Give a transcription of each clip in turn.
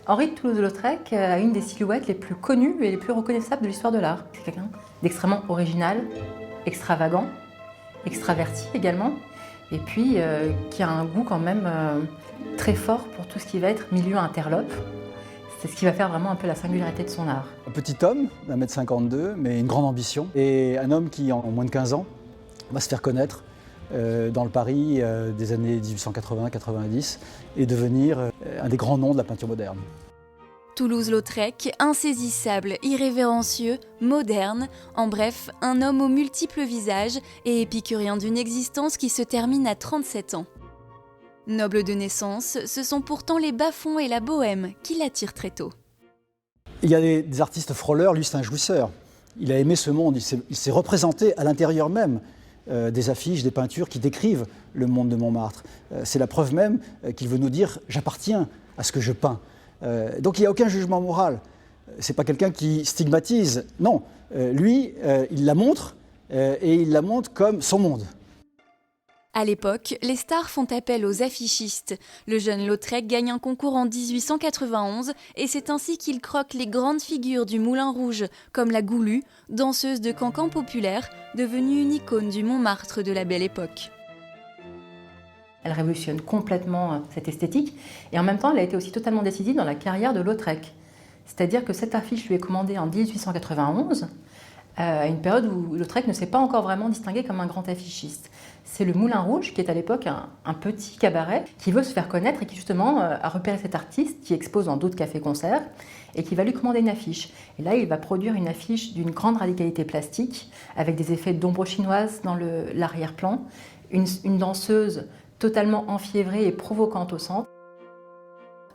Henri de Toulouse-Lautrec a une des silhouettes les plus connues et les plus reconnaissables de l'histoire de l'art. C'est quelqu'un d'extrêmement original, extravagant, extraverti également, et puis qui a un goût quand même très fort pour tout ce qui va être milieu interlope. C'est ce qui va faire vraiment un peu la singularité de son art. Un petit homme d'1,52 m, mais une grande ambition, et un homme qui, en moins de 15 ans, va se faire connaître dans le Paris des années 1880-90 et devenir un des grands noms de la peinture moderne. Toulouse-Lautrec, insaisissable, irrévérencieux, moderne, en bref, un homme aux multiples visages et épicurien d'une existence qui se termine à 37 ans. Noble de naissance, ce sont pourtant les bas-fonds et la bohème qui l'attirent très tôt. Il y a des artistes frôleurs, lui c'est un jouisseur. Il a aimé ce monde, il s'est représenté à l'intérieur même des affiches, des peintures qui décrivent le monde de Montmartre. C'est la preuve même qu'il veut nous dire « j'appartiens à ce que je peins ». Donc il n'y a aucun jugement moral. Ce n'est pas quelqu'un qui stigmatise. Non, lui, il la montre et il la montre comme son monde. À l'époque, les stars font appel aux affichistes. Le jeune Lautrec gagne un concours en 1891 et c'est ainsi qu'il croque les grandes figures du Moulin Rouge, comme la Goulue, danseuse de cancan populaire, devenue une icône du Montmartre de la Belle Époque. Elle révolutionne complètement cette esthétique et en même temps elle a été aussi totalement décisive dans la carrière de Lautrec. C'est-à-dire que cette affiche lui est commandée en 1891, à une période où Lautrec ne s'est pas encore vraiment distingué comme un grand affichiste. C'est le Moulin Rouge qui est à l'époque un petit cabaret qui veut se faire connaître et qui justement a repéré cet artiste qui expose dans d'autres cafés-concerts et qui va lui commander une affiche. Et là il va produire une affiche d'une grande radicalité plastique avec des effets d'ombre chinoise dans l'arrière-plan, une danseuse totalement enfiévrée et provocante au centre.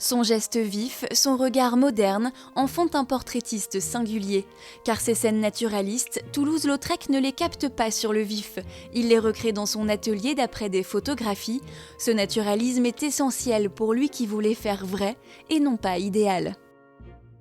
Son geste vif, son regard moderne en font un portraitiste singulier. Car ces scènes naturalistes, Toulouse-Lautrec ne les capte pas sur le vif. Il les recrée dans son atelier d'après des photographies. Ce naturalisme est essentiel pour lui qui voulait faire vrai et non pas idéal.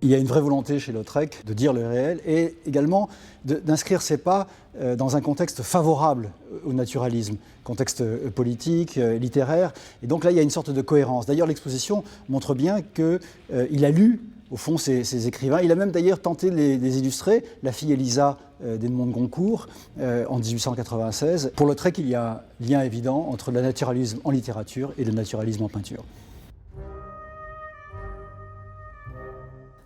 Il y a une vraie volonté chez Lautrec de dire le réel et également d'inscrire ses pas dans un contexte favorable au naturalisme, contexte politique, littéraire. Et donc là, il y a une sorte de cohérence. D'ailleurs, l'exposition montre bien qu'il a lu, au fond, ces écrivains. Il a même d'ailleurs tenté de les illustrer. La fille Elisa d'Edmond de Goncourt, en 1896. Pour Lautrec, il y a un lien évident entre le naturalisme en littérature et le naturalisme en peinture.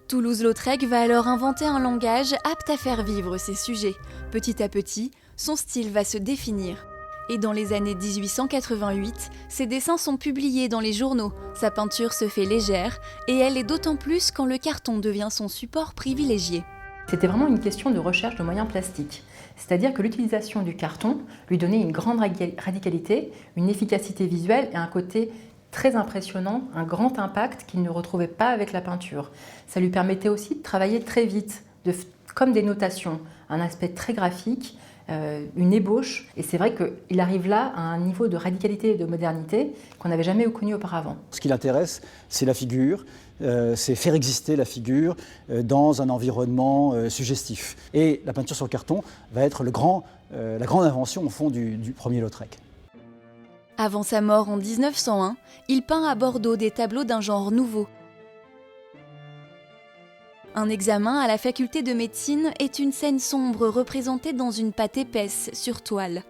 Toulouse-Lautrec va alors inventer un langage apte à faire vivre ses sujets. Petit à petit, son style va se définir. Et dans les années 1888, ses dessins sont publiés dans les journaux. Sa peinture se fait légère et elle est d'autant plus quand le carton devient son support privilégié. C'était vraiment une question de recherche de moyens plastiques. C'est-à-dire que l'utilisation du carton lui donnait une grande radicalité, une efficacité visuelle et un côté très impressionnant, un grand impact qu'il ne retrouvait pas avec la peinture. Ça lui permettait aussi de travailler très vite, comme des notations, un aspect très graphique, une ébauche. Et c'est vrai qu'il arrive là à un niveau de radicalité et de modernité qu'on n'avait jamais connu auparavant. Ce qui l'intéresse, c'est la figure, c'est faire exister la figure dans un environnement suggestif. Et la peinture sur carton va être la grande invention au fond du premier Lautrec. Avant sa mort en 1901, il peint à Bordeaux des tableaux d'un genre nouveau. Un examen à la faculté de médecine est une scène sombre représentée dans une pâte épaisse sur toile.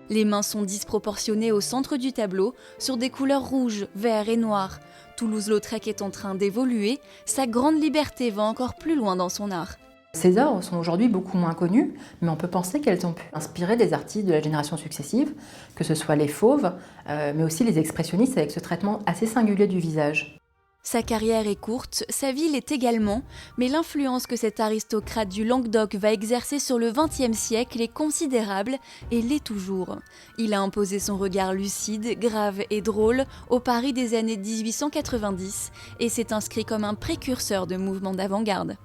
Les mains sont disproportionnées au centre du tableau, sur des couleurs rouges, vert et noir. Toulouse-Lautrec est en train d'évoluer, sa grande liberté va encore plus loin dans son art. Ces œuvres sont aujourd'hui beaucoup moins connues, mais on peut penser qu'elles ont pu inspirer des artistes de la génération successive, que ce soit les fauves, mais aussi les expressionnistes avec ce traitement assez singulier du visage. Sa carrière est courte, sa vie l'est également, mais l'influence que cet aristocrate du Languedoc va exercer sur le XXe siècle est considérable et l'est toujours. Il a imposé son regard lucide, grave et drôle au Paris des années 1890 et s'est inscrit comme un précurseur de mouvements d'avant-garde.